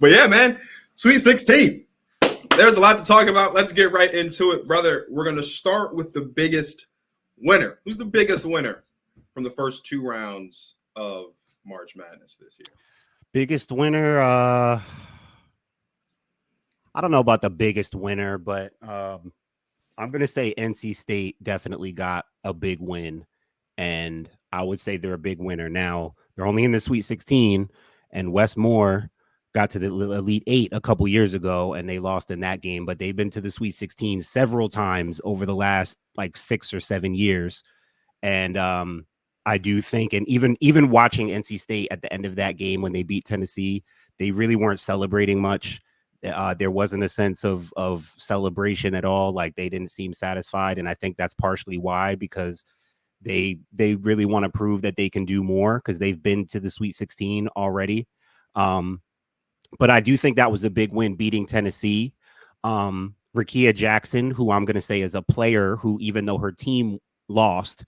But yeah, man, Sweet 16. There's a lot to talk about. Let's get right into it, brother. We're going to start with the biggest winner. Who's the biggest winner from the first 2 rounds of March Madness this year? Biggest winner, I don't know about the biggest winner, but I'm going to say NC State definitely got a big win, and I would say they're a big winner. Now, they're only in the Sweet 16, and Wes Moore got to the Elite 8 a couple years ago, and they lost in that game, but they've been to the Sweet 16 several times over the last, 6 or 7 years, and I do think, and even watching NC State at the end of that game when they beat Tennessee, they really weren't celebrating much. There wasn't a sense of celebration at all. Like, they didn't seem satisfied, and I think that's partially why, because they really want to prove that they can do more because they've been to the Sweet 16 already. But I do think that was a big win, beating Tennessee. Rickea Jackson, who I'm going to say is a player who, even though her team lost,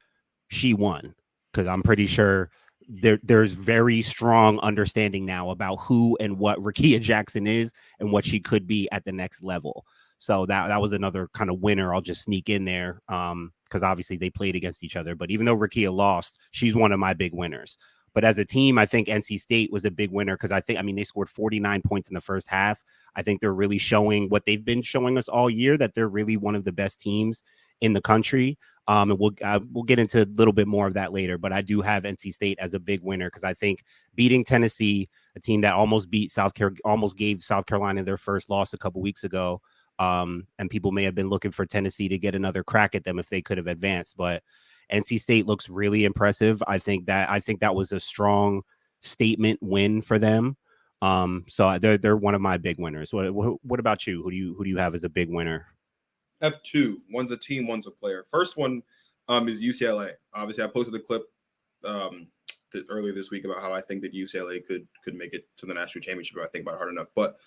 she won, because I'm pretty sure there's very strong understanding now about who and what Rickea Jackson is and what she could be at the next level. So that was another kind of winner. I'll just sneak in there because obviously they played against each other. But even though Rickea lost, she's one of my big winners. But as a team, I think NC State was a big winner because they scored 49 points in the first half. I think they're really showing what they've been showing us all year, that they're really one of the best teams in the country. And we'll get into a little bit more of that later. But I do have NC State as a big winner because I think beating Tennessee, a team that almost gave South Carolina their first loss a couple weeks ago, and people may have been looking for Tennessee to get another crack at them if they could have advanced, but NC State looks really impressive. I think that was a strong statement win for them. So they're one of my big winners. What about you? Who do you have as a big winner? I have 2. One's a team, one's a player. First one is UCLA. Obviously, I posted a clip earlier this week about how I think that UCLA could make it to the national championship if I think about it hard enough. But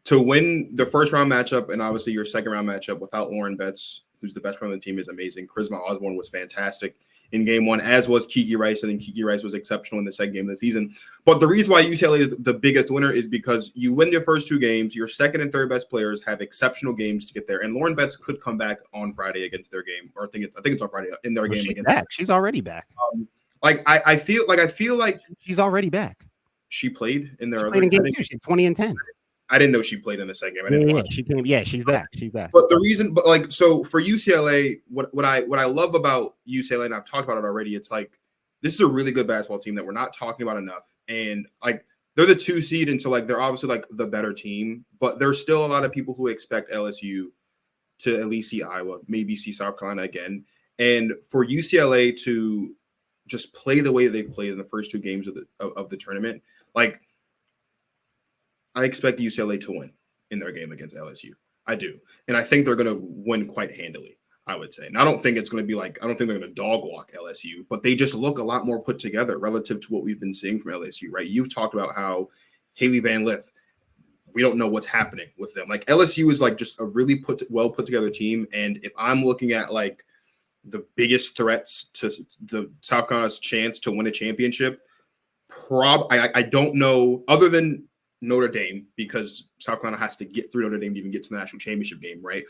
to win the first round matchup and obviously your second round matchup without Lauren Betts, who's the best player on the team, is amazing. Charisma Osborne was fantastic in game 1, as was Kiki Rice. I think Kiki Rice was exceptional in the second game of the season. But the reason why UCLA is the biggest winner is because you win your first 2 games. Your second and third best players have exceptional games to get there. And Lauren Betts could come back on Friday against their game, or I think it's on Friday in their game. She's back. She's already back. I feel like she's already back. She played in their other game too. She's 20 and 10. I didn't know she played in the second game. She's back. She's back. But the reason, so for UCLA, what I love about UCLA, and I've talked about it already, it's like this is a really good basketball team that we're not talking about enough. And they're the 2 seed, and so they're obviously the better team, but there's still a lot of people who expect LSU to at least see Iowa, maybe see South Carolina again. And for UCLA to just play the way they've played in the first 2 games of the tournament, I expect UCLA to win in their game against LSU. I do. And I think they're going to win quite handily, I would say. And I don't think it's going to be I don't think they're going to dog walk LSU, but they just look a lot more put together relative to what we've been seeing from LSU, right? You've talked about how Haley Van Lith, we don't know what's happening with them. LSU is just a really well put together team. And if I'm looking at the biggest threats to the South Carolina's chance to win a championship, I don't know, other than Notre Dame, because South Carolina has to get through Notre Dame to even get to the national championship game, right?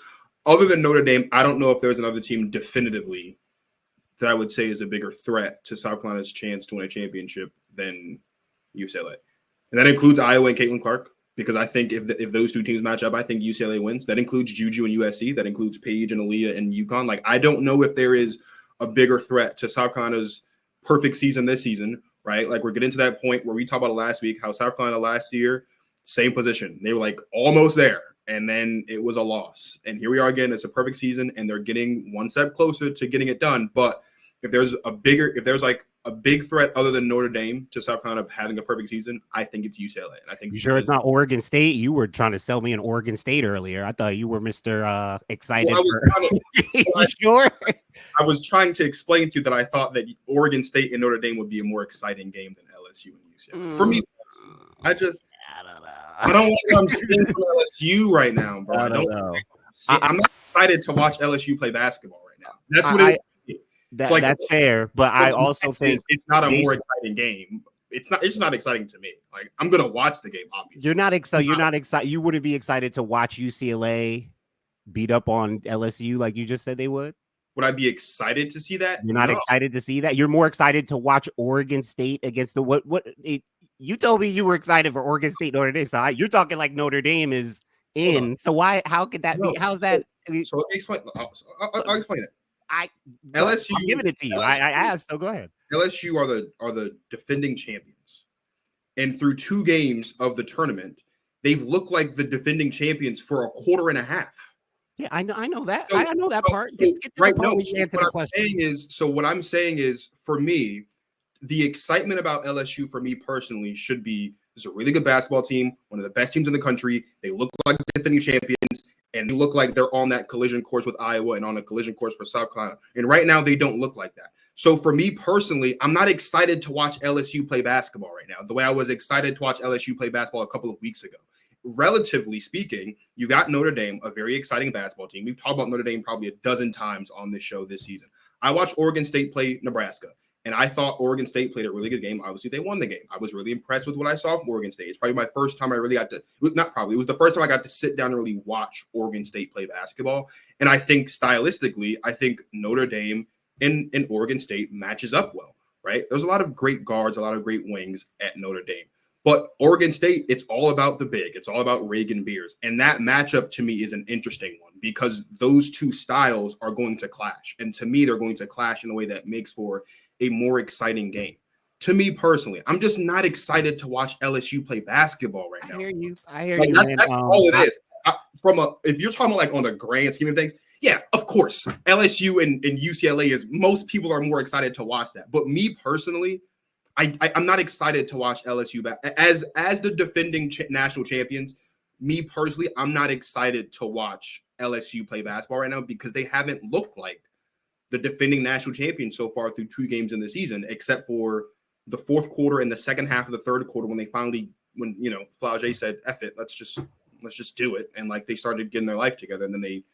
Other than Notre Dame, I don't know if there's another team definitively that I would say is a bigger threat to South Carolina's chance to win a championship than UCLA. And that includes Iowa and Caitlin Clark, because I think if those 2 teams match up, I think UCLA wins. That includes Juju and USC. That includes Paige and Aaliyah and UConn. I don't know if there is a bigger threat to South Carolina's perfect season this season, right? We're getting to that point where we talked about it last week, how South Carolina last year, same position. They were almost there, and then it was a loss. And here we are again. It's a perfect season, and they're getting one step closer to getting it done. But if there's a big threat other than Notre Dame to South Carolina and having a perfect season, I think it's UCLA. And I think you sure it's not Oregon State? You were trying to sell me an Oregon State earlier. I thought you were Mr. Excited. Well, sure? I was trying to explain to you that I thought that Oregon State and Notre Dame would be a more exciting game than LSU and UCLA. For me, I don't know. I don't want to come sing for LSU right now, bro. I don't know. I'm not excited to watch LSU play basketball right now. That's what it is. That's fair, but I also think it's not a more exciting game. it's just not exciting to me. Like, I'm gonna watch the game, obviously. You're not excited. You're not excited. You wouldn't be excited to watch UCLA beat up on LSU like you just said they would. Would I be excited to see that? You're not excited to see that. You're more excited to watch Oregon State against the you told me you were excited for Oregon State Notre Dame. So you're talking like Notre Dame is in. So why? How could that be? How's that? So let me explain. I'll explain it. LSU. I'm giving it to you. I asked. So go ahead. LSU are the defending champions, and through 2 games of the tournament, they've looked like the defending champions for a quarter and a half. Yeah, I know that. I know that part. Right. No. What I'm saying is, for me, the excitement about LSU for me personally should be, this is a really good basketball team, one of the best teams in the country. They look like defending champions, and they look like they're on that collision course with Iowa and on a collision course for South Carolina. And right now, they don't look like that. So for me personally, I'm not excited to watch LSU play basketball right now, the way I was excited to watch LSU play basketball a couple of weeks ago. Relatively speaking, you got Notre Dame, a very exciting basketball team. We've talked about Notre Dame probably a dozen times on this show this season. I watched Oregon State play Nebraska, and I thought Oregon State played a really good game. Obviously, they won the game. I was really impressed with what I saw from Oregon State. It's probably my first time I really got to, it was the first time I got to sit down and really watch Oregon State play basketball. And I think stylistically, Notre Dame and Oregon State matches up well, right? There's a lot of great guards, a lot of great wings at Notre Dame. But Oregon State, it's all about the big. It's all about Reagan Beers. And that matchup to me is an interesting one because those 2 styles are going to clash. And to me, they're going to clash in a way that makes for a more exciting game. To me personally, I'm just not excited to watch LSU play basketball right now. I hear you. That's all it is. If you're talking about like on the grand scheme of things, yeah, of course, LSU and UCLA is, most people are more excited to watch that. But me personally, I'm not excited to watch LSU back as the defending national champions. Me personally, I'm not excited to watch LSU play basketball right now because they haven't looked like the defending national champions so far through 2 games in the season, except for the 4th quarter and the second half of the 3rd quarter when Flau'jae said, "F it, let's just do it," and like they started getting their life together, and then they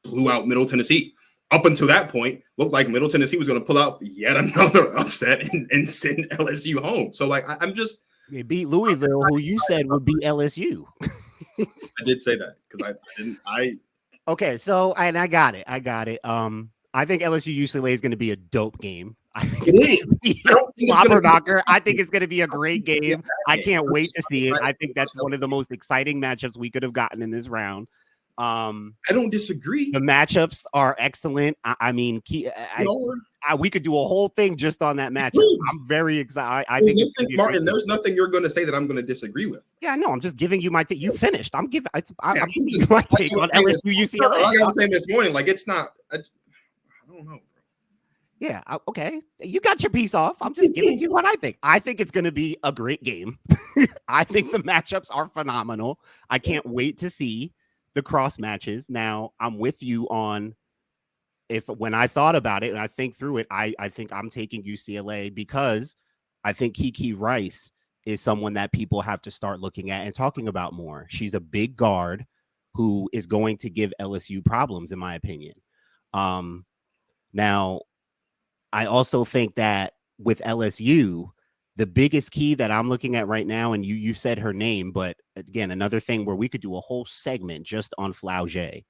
blew out Middle Tennessee. Up until that point, looked like Middle Tennessee was going to pull out yet another upset and send LSU home. So, like, I'm just... They beat Louisville, who you said would beat LSU. I did say that because Okay, so, and I got it. I think LSU UCLA is going to be a dope game. I think it's going to be a great game. I can't wait to see it. I think that's one of the most exciting matchups we could have gotten in this round. I don't disagree. The matchups are excellent. We could do a whole thing just on that matchup. I'm very excited. I think Martin, there's nothing you're going to say that I'm going to disagree with. Yeah, no, I'm just giving you my take. You finished. I'm giving you my take on LSU UCLA. Like I was saying this morning, like it's not. I don't know. Yeah, okay. You got your piece off. I'm just giving you what I think. I think it's going to be a great game. I think the matchups are phenomenal. I can't wait to see the cross matches. Now, I'm with you on when I thought about it and I think through it, I think I'm taking UCLA because I think Kiki Rice is someone that people have to start looking at and talking about more. She's a big guard who is going to give LSU problems, in my opinion. Now, I also think that with LSU, the biggest key that I'm looking at right now, and you said her name, but again, another thing where we could do a whole segment just on Flau'jae.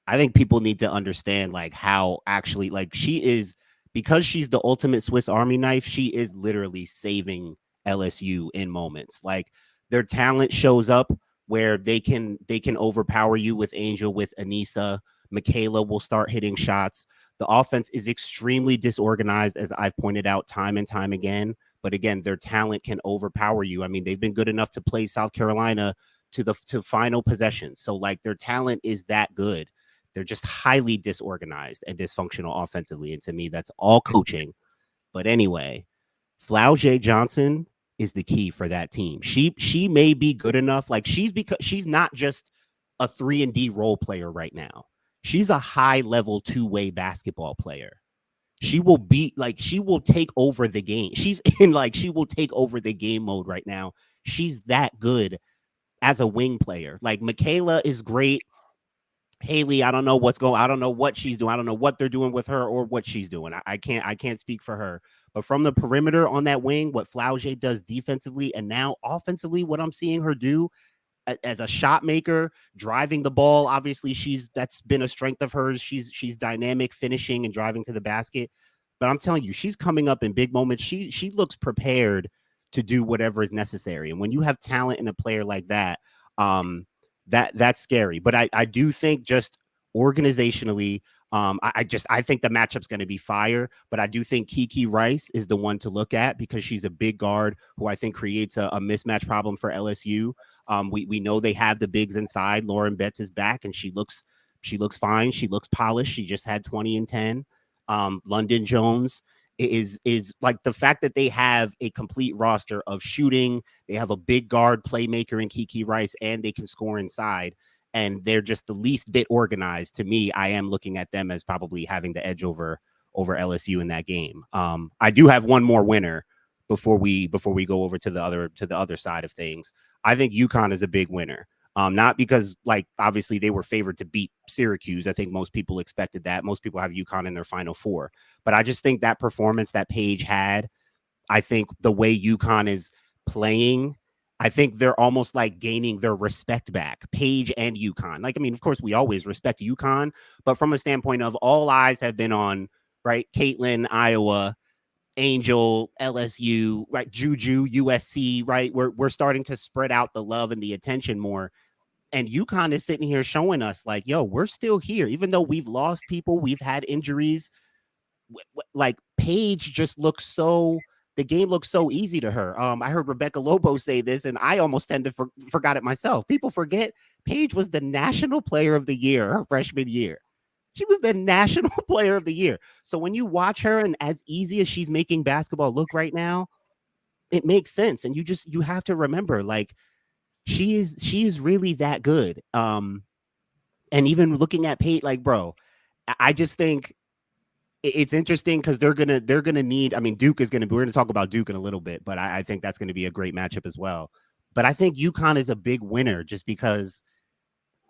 I think people need to understand like how actually like she is, because she's the ultimate Swiss Army knife. She is literally saving LSU in moments. Like their talent shows up where they can overpower you with Angel, with Anissa. Michaela will start hitting shots. The offense is extremely disorganized, as I've pointed out time and time again. But again, their talent can overpower you. I mean, they've been good enough to play South Carolina to final possessions. So like their talent is that good. They're just highly disorganized and dysfunctional offensively. And to me, that's all coaching. But anyway, Flau'jae Johnson is the key for that team. She may be good enough. Like because she's not just a 3-and-D role player right now. She's a high level 2-way basketball player. She will take over the game. She's in she will take over the game mode right now. She's that good as a wing player. Like Michaela is great. Haley, I don't know what she's doing. I don't know what they're doing with her or what she's doing. I can't speak for her. But from the perimeter on that wing, what Flaugier does defensively and now offensively, what I'm seeing her do as a shot maker, driving the ball. Obviously, that's been a strength of hers. She's dynamic, finishing and driving to the basket. But I'm telling you, she's coming up in big moments. She looks prepared to do whatever is necessary. And when you have talent in a player like that, that's scary. But I do think just organizationally, I think the matchup's going to be fire, but I do think Kiki Rice is the one to look at because she's a big guard who I think creates a mismatch problem for LSU. We know they have the bigs inside. Lauren Betts is back and she looks fine. She looks polished. She just had 20 and 10. London Jones is like the fact that they have a complete roster of shooting. They have a big guard playmaker in Kiki Rice and they can score inside. And they're just the least bit organized. To me, I am looking at them as probably having the edge over LSU in that game. I do have one more winner before we go over to the other side of things. I think UConn is a big winner. Not because like obviously they were favored to beat Syracuse. I think most people expected that. Most people have UConn in their Final Four. But I just think that performance that Paige had, I think the way UConn is playing, I think they're almost like gaining their respect back, Paige and UConn. Like, I mean, of course, we always respect UConn, but from a standpoint of all eyes have been on, right, Caitlin, Iowa, Angel, LSU, right, Juju, USC, right? We're starting to spread out the love and the attention more. And UConn is sitting here showing us like, yo, we're still here. Even though we've lost people, we've had injuries, like Paige just looks so, the game looks so easy to her. I heard Rebecca Lobo say this, and I almost tend to forgot it myself. People forget Paige was the National Player of the Year her freshman year. She was the National Player of the Year. So when you watch her and as easy as she's making basketball look right now, it makes sense. And you have to remember, like, she is really that good. And even looking at Paige, like, bro, I just think it's interesting because they're gonna need. I mean, Duke is gonna. We're gonna talk about Duke in a little bit, but I think that's gonna be a great matchup as well. But I think UConn is a big winner just because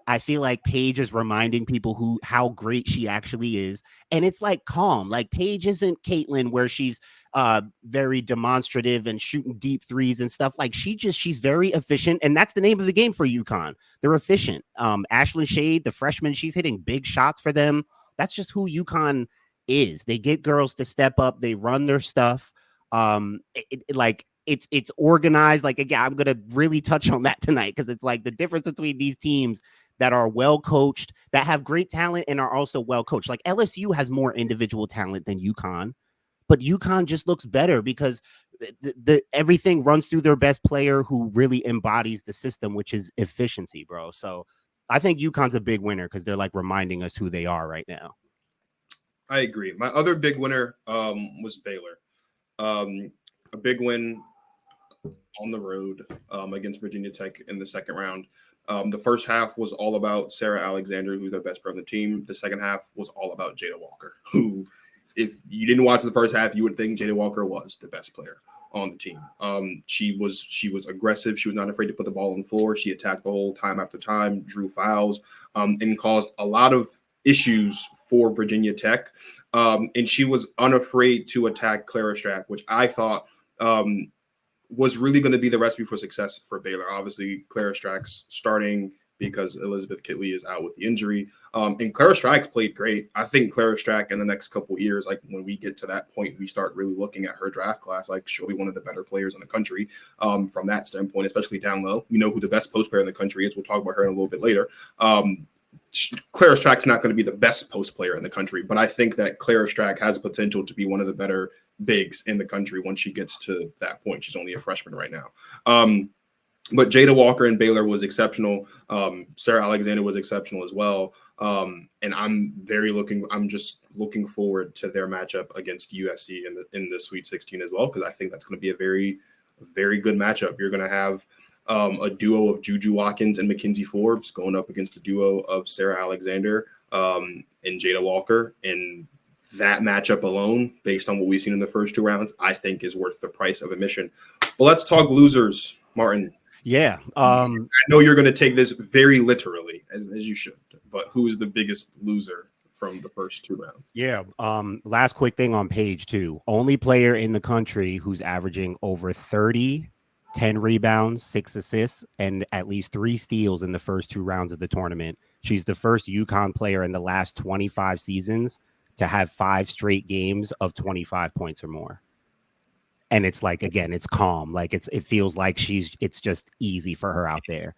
I feel like Paige is reminding people how great she actually is, and it's like calm. Like Paige isn't Caitlin where she's very demonstrative and shooting deep threes and stuff. Like she's very efficient, and that's the name of the game for UConn. They're efficient. Ashlyn Shade, the freshman, she's hitting big shots for them. That's just who UConn is. They get girls to step up. They run their stuff. It's organized. Like, again, I'm gonna really touch on that tonight because it's like the difference between these teams that are well coached, that have great talent, and are also well coached. Like LSU has more individual talent than UConn, but UConn just looks better because the everything runs through their best player who really embodies the system, which is efficiency, bro. So I think UConn's a big winner because they're like reminding us who they are right now. I agree. My other big winner was Baylor. A big win on the road against Virginia Tech in the second round. The first half was all about Sarah Alexander, who's the best player on the team. The second half was all about Jada Walker, who, if you didn't watch the first half, you would think Jada Walker was the best player on the team. She was aggressive. She was not afraid to put the ball on the floor. She attacked the whole time after time, drew fouls, and caused a lot of issues for Virginia Tech. And she was unafraid to attack Clara Strack, which I thought was really going to be the recipe for success for Baylor. Obviously, Clara Strack's starting because Elizabeth Kitley is out with the injury. And Clara Strack played great. I think Clara Strack in the next couple of years, like when we get to that point, we start really looking at her draft class, like she'll be one of the better players in the country from that standpoint, especially down low. We know who the best post player in the country is. We'll talk about her in a little bit later. Clara Strack's not going to be the best post player in the country, but I think that Clara Strack has potential to be one of the better bigs in the country once she gets to that point. She's only a freshman right now. But Jada Walker and Baylor was exceptional. Sarah Alexander was exceptional as well. And I'm just looking forward to their matchup against USC in the Sweet 16 as well, because I think that's going to be a very, very good matchup. You're going to have a duo of Juju Watkins and Mackenzie Forbes going up against the duo of Sarah Alexander and Jada Walker. And that matchup alone, based on what we've seen in the first two rounds, I think is worth the price of admission. But let's talk losers, Martin. Yeah. I know you're going to take this very literally, as you should. But who is the biggest loser from the first 2 rounds. Yeah. Last quick thing on page 2. Only player in the country who's averaging over 30, 10 rebounds, 6 assists, and at least 3 steals in the first 2 rounds of the tournament. She's the first UConn player in the last 25 seasons to have 5 straight games of 25 points or more. And it's like, again, it's calm. Like it feels like it's just easy for her out there.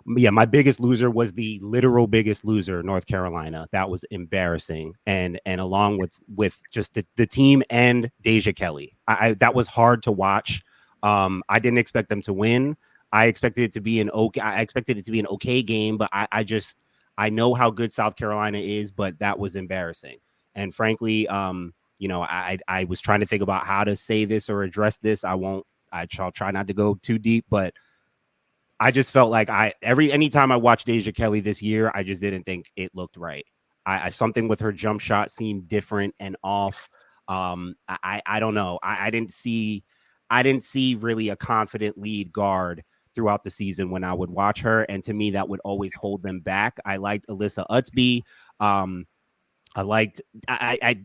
Yeah, my biggest loser was the literal biggest loser, North Carolina. That was embarrassing. And along with just the team and Deja Kelly, that was hard to watch. I didn't expect them to win. I expected it to be an okay game, but I know how good South Carolina is, but that was embarrassing. And frankly, I was trying to think about how to say this or address this. I'll try not to go too deep, but I just felt like anytime I watched Deja Kelly this year, I just didn't think it looked right. Something with her jump shot seemed different and off. I don't know. I didn't see really a confident lead guard throughout the season when I would watch her. And to me, that would always hold them back. I liked Alyssa Utsby.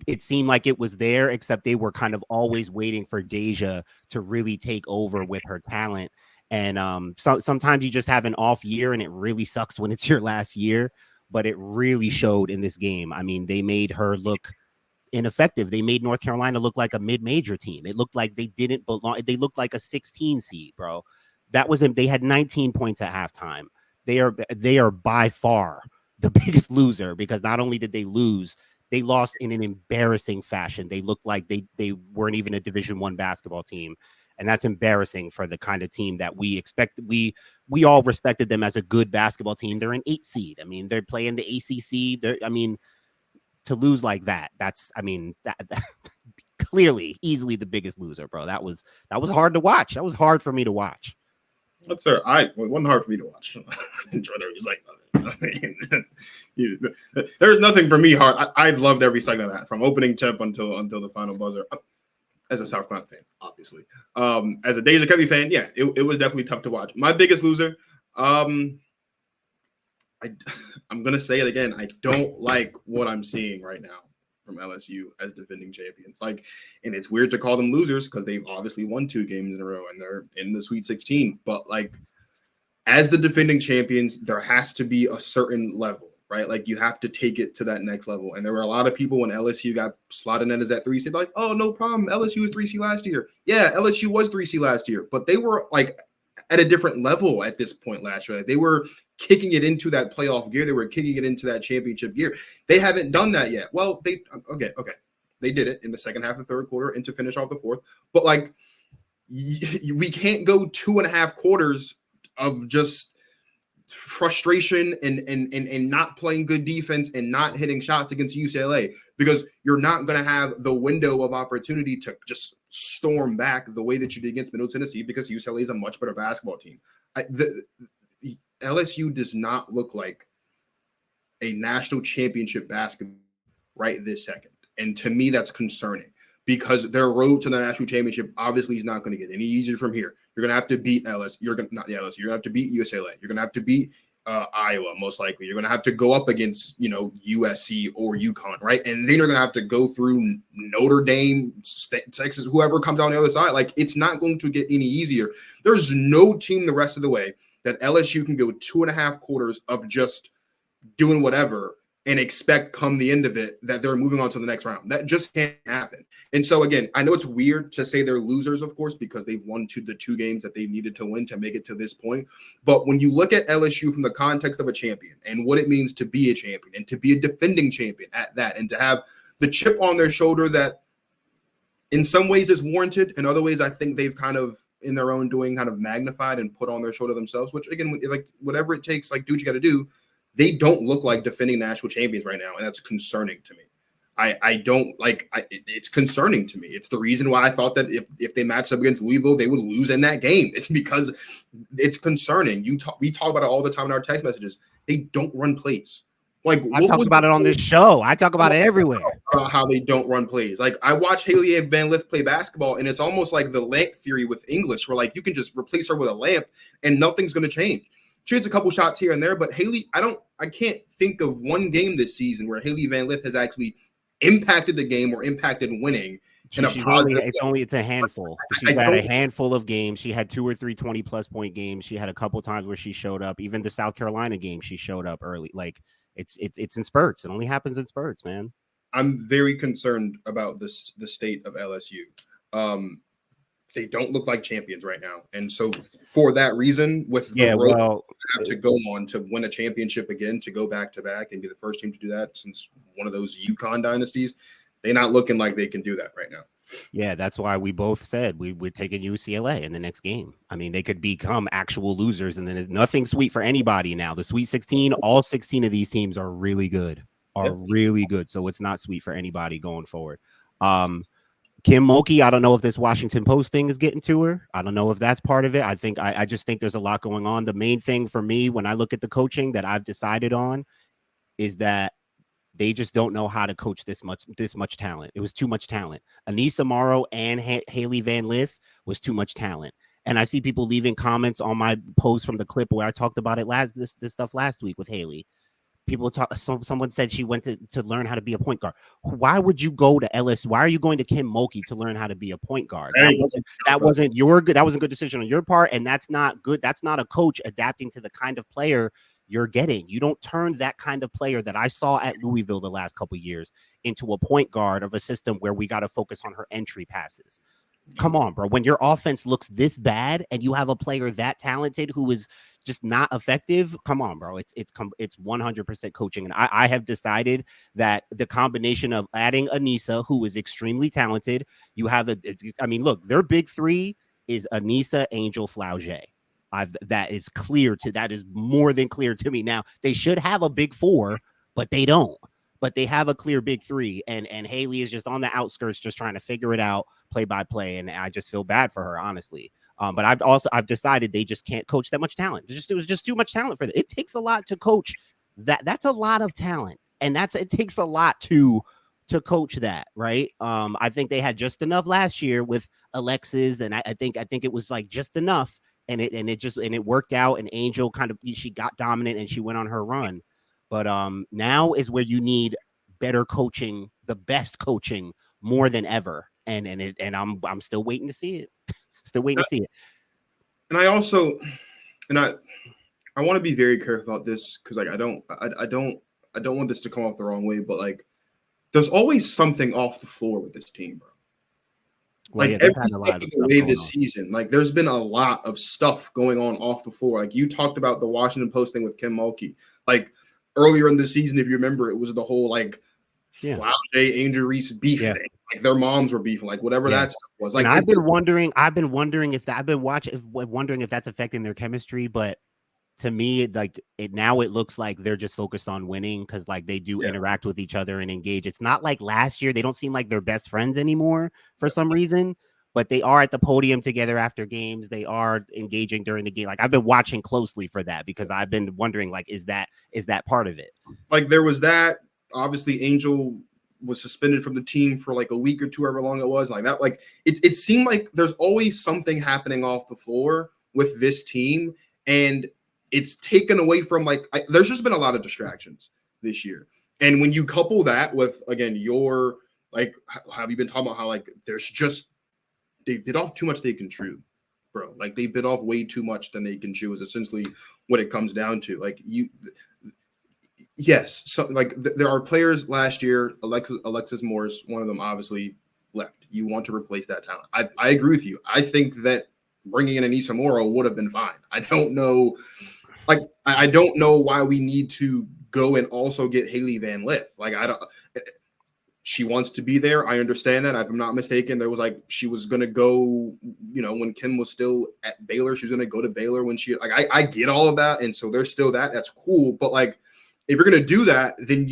It seemed like it was there, except they were kind of always waiting for Deja to really take over with her talent. And sometimes you just have an off year and it really sucks when it's your last year, but it really showed in this game. I mean, they made her look ineffective. They made North Carolina look like a mid-major team. It looked like they didn't belong. They looked like a 16 seed, bro. They had 19 points at halftime. They are by far the biggest loser, because not only did they lose, they lost in an embarrassing fashion. They looked like they weren't even a Division I basketball team. And that's embarrassing for the kind of team that we expect. We all respected them as a good basketball team. They're an 8 seed. I mean, they're playing the ACC. To lose like that, that clearly, easily the biggest loser, bro. That was hard to watch. That was hard for me to watch. That's her. It wasn't hard for me to watch. Enjoyed every segment of it. I mean, there's nothing for me hard. I loved every segment of that, from opening tip until the final buzzer. As a South Carolina fan, obviously. As a Deja Kelly fan, yeah, it was definitely tough to watch. My biggest loser, I'm gonna say it again. I don't like what I'm seeing right now from LSU as defending champions. And it's weird to call them losers because they've obviously won 2 games in a row and they're in the Sweet 16. But as the defending champions, there has to be a certain level, right? You have to take it to that next level. And there were a lot of people when LSU got slotted in as that 3 seed, like, oh, no problem. LSU was 3 seed last year. Yeah, LSU was 3 seed last year, but they were at a different level at this point last year. They were kicking it into that playoff gear. They were kicking it into that championship gear. They haven't done that yet. Well, they did it in the second half of the third quarter and to finish off the fourth. But we can't go 2.5 quarters of just frustration and not playing good defense and not hitting shots against UCLA, because you're not going to have the window of opportunity to just storm back the way that you did against Middle Tennessee, because UCLA is a much better basketball team. LSU does not look like a national championship basketball right this second. And to me, that's concerning, because their road to the national championship obviously is not going to get any easier from here. You're going to have to beat LSU. You're going to have to beat UCLA. You're going to have to beat Iowa, most likely. You're going to have to go up against, USC or UConn, right? And then you're going to have to go through Notre Dame, Texas, whoever comes out on the other side. It's not going to get any easier. There's no team the rest of the way that LSU can go 2.5 quarters of just doing whatever and expect come the end of it that they're moving on to the next round. That just can't happen. And so, again, I know it's weird to say they're losers, of course, because they've won the 2 games that they needed to win to make it to this point. But when you look at LSU from the context of a champion and what it means to be a champion and to be a defending champion at that, and to have the chip on their shoulder that in some ways is warranted, in other ways I think they've kind of, in their own doing, kind of magnified and put on their shoulder themselves, which, again, whatever it takes, do what you got to do. They don't look like defending national champions right now, and that's concerning to me. It's concerning to me. It's the reason why I thought that if they matched up against Louisville, they would lose in that game. It's because it's concerning. We talk about it all the time in our text messages. They don't run plays. I talk about it on this show. I talk about it everywhere. How they don't run plays. I watch Haley Van Lith play basketball, and it's almost like the lamp theory with English, where you can just replace her with a lamp and nothing's going to change. She hits a couple shots here and there, but Haley, I don't can't think of one game this season where Haley Van Lith has actually impacted the game or impacted winning in a positive way. It's a handful. She's I had a don't handful of games. She had 2 or 3 20+ point games. She had a couple times where she showed up. Even the South Carolina game, she showed up early. Like it's in spurts. It only happens in spurts, man. I'm very concerned about the state of LSU. They don't look like champions right now, and so for that reason, with the road have to go on to win a championship again, to go back to back and be the first team to do that since one of those UConn dynasties, they're not looking like they can do that right now. Yeah, that's why we both said we're taking UCLA in the next game. I mean, they could become actual losers, and then there's nothing sweet for anybody now. The Sweet 16, all 16 of these teams are really good, really good. So it's not sweet for anybody going forward. Kim Mulkey, I don't know if this Washington Post thing is getting to her. I don't know if that's part of it. I just think there's a lot going on. The main thing for me when I look at the coaching that I've decided on is that they just don't know how to coach this much talent. It was too much talent. Anissa Morrow and Haley Van Lith was too much talent. And I see people leaving comments on my post from the clip where I talked about it this stuff last week with Haley. People talk. Someone said she went to learn how to be a point guard. Why would you go to LSU? Why are you going to Kim Mulkey to learn how to be a point guard? That wasn't your good. That was a good decision on your part, and that's not good. That's not a coach adapting to the kind of player you're getting. You don't turn that kind of player that I saw at Louisville the last couple of years into a point guard of a system where we got to focus on her entry passes. Come on, bro. When your offense looks this bad and you have a player that talented who is just not effective, come on, bro. It's 100% coaching. And I have decided that the combination of adding Anissa, who is extremely talented, you have look, their big three is Anissa, Angel, Flauget. That is more than clear to me. Now, they should have a big four, but they don't. But they have a clear big three, and Haley is just on the outskirts, just trying to figure it out play by play, and I just feel bad for her, honestly. But I've decided they just can't coach that much talent. It was just too much talent for them. It takes a lot to coach that. That's a lot of talent, and it takes a lot to coach that, right? I think they had just enough last year with Alexis, and I think it was like just enough, and it worked out. And Angel she got dominant and she went on her run. But now is where you need better coaching, the best coaching more than ever. And I'm still waiting to see it. Still waiting to see it. And I also, I want to be very careful about this because I don't want this to come off the wrong way, but like there's always something off the floor with this team, bro. Well, like every way this season, like there's been a lot of stuff going on off the floor. Like you talked about the Washington Post thing with Kim Mulkey. Like earlier in the season, if you remember, it was the whole like Flauget, Angel Reese beef thing. Like their moms were beefing, like whatever that stuff was. Like and I've been wondering if that's affecting their chemistry, but to me, now it looks like they're just focused on winning because like they do interact with each other and engage. It's not like last year. They don't seem like they're best friends anymore for some reason, but they are at the podium together after games. They are engaging during the game. Like I've been watching closely for that because I've been wondering, like, is that part of it? Like there was that. Obviously, Angel was suspended from the team for like a week or two, however long it was. Like that, like it seemed like there's always something happening off the floor with this team, and it's taken away from there's just been a lot of distractions this year. And when you couple that with, again, your like, have you been talking about how like there's just they bit off too much they can chew, bro. Like they bit off way too much than they can chew is essentially what it comes down to. Like yes, so like there are players last year. Alexis Morris, one of them, obviously left. You want to replace that talent. I agree with you. I think that bringing in Anissa Morrow would have been fine. I don't know why we need to go and also get Haley Van Lith. Like she wants to be there. I understand that. If I'm not mistaken, there was like she was gonna go, when Kim was still at Baylor, she was gonna go to Baylor when she I get all of that, and so there's still that. That's cool, but like if you're gonna do that, then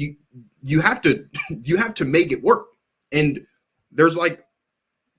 you have to make it work. And there's like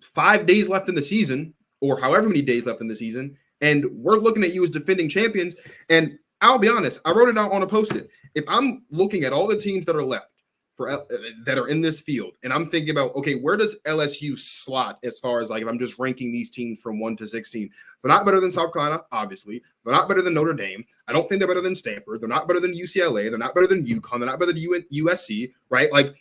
5 days left in the season, or however many days left in the season, and we're looking at you as defending champions. And I'll be honest, I wrote it out on a Post-it. If I'm looking at all the teams that are left that are in this field, and I'm thinking about, okay, where does LSU slot as far as like if I'm just ranking these teams from 1 to 16? They're not better than South Carolina, obviously. They're not better than Notre Dame. I don't think they're better than Stanford. They're not better than UCLA. They're not better than UConn. They're not better than USC, right? Like,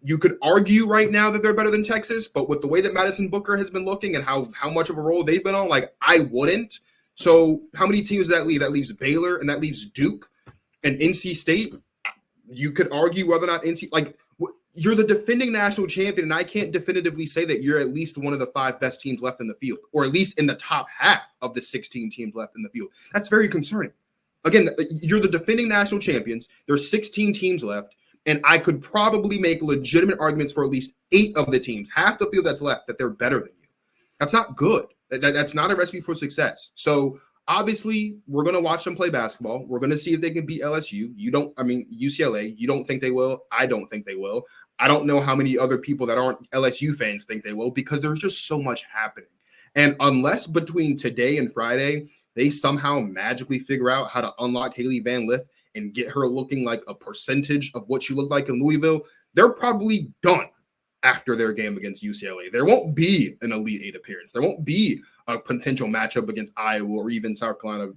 you could argue right now that they're better than Texas, but with the way that Madison Booker has been looking and how much of a role they've been on, like, I wouldn't. So how many teams does that leave? That leaves Baylor and that leaves Duke and NC State. You could argue whether or not you're the defending national champion, and I can't definitively say that you're at least one of the 5 best teams left in the field, or at least in the top half of the 16 teams left in the field. That's very concerning. Again, you're the defending national champions. There's 16 teams left. And I could probably make legitimate arguments for at least 8 of the teams, half the field that's left, that they're better than you. That's not good. That's not a recipe for success. So obviously, we're going to watch them play basketball. We're going to see if they can beat LSU. UCLA, you don't think they will. I don't think they will. I don't know how many other people that aren't LSU fans think they will, because there's just so much happening. And unless between today and Friday, they somehow magically figure out how to unlock Haley Van Lith and get her looking like a percentage of what she looked like in Louisville, they're probably done after their game against UCLA. There won't be an Elite 8 appearance. There won't be a potential matchup against Iowa or even South Carolina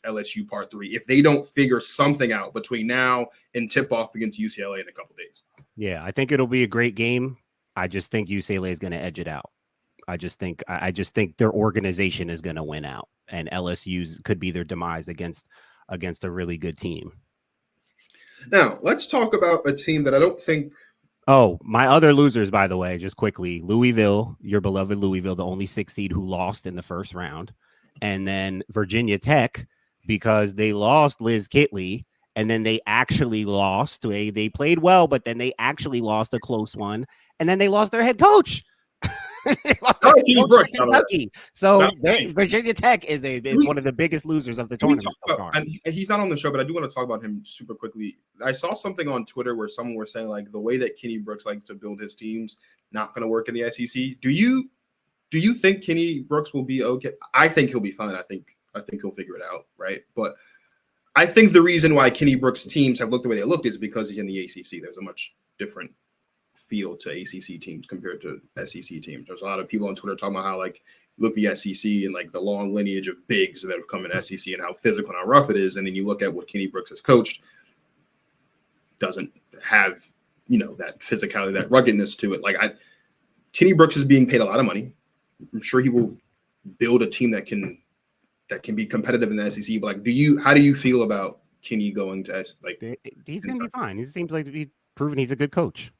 LSU Part 3 if they don't figure something out between now and tip-off against UCLA in a couple days. Yeah, I think it'll be a great game. I just think UCLA is going to edge it out. I just think their organization is going to win out, and LSU's could be their demise against a really good team. Now, let's talk about a team that I don't think. Oh, my other losers, by the way, just quickly, Louisville, your beloved Louisville, the only 6 seed who lost in the first round. And then Virginia Tech, because they lost Liz Kitley, and then they actually lost. They played well, but then they actually lost a close one. And then they lost their head coach. Kentucky. So Virginia Tech is one of the biggest losers of the tournament. And he's not on the show, but I do want to talk about him super quickly. I saw something on Twitter where someone was saying like the way that Kenny Brooks likes to build his teams not going to work in the SEC. Do you think Kenny Brooks will be okay? I think he'll be fine. I think he'll figure it out, right? But I think the reason why Kenny Brooks' teams have looked the way they looked is because he's in the ACC. There's a much different feel to ACC teams compared to SEC teams. There's a lot of people on Twitter talking about how like look the SEC and like the long lineage of bigs that have come in SEC and how physical and how rough it is, and then you look at what Kenny Brooks has coached, doesn't have that physicality, that ruggedness to it. Like Kenny Brooks is being paid a lot of money. I'm sure he will build a team that can be competitive in the SEC. But like, how do you feel about Kenny going to he's going to be fine. He seems like to be proven he's a good coach.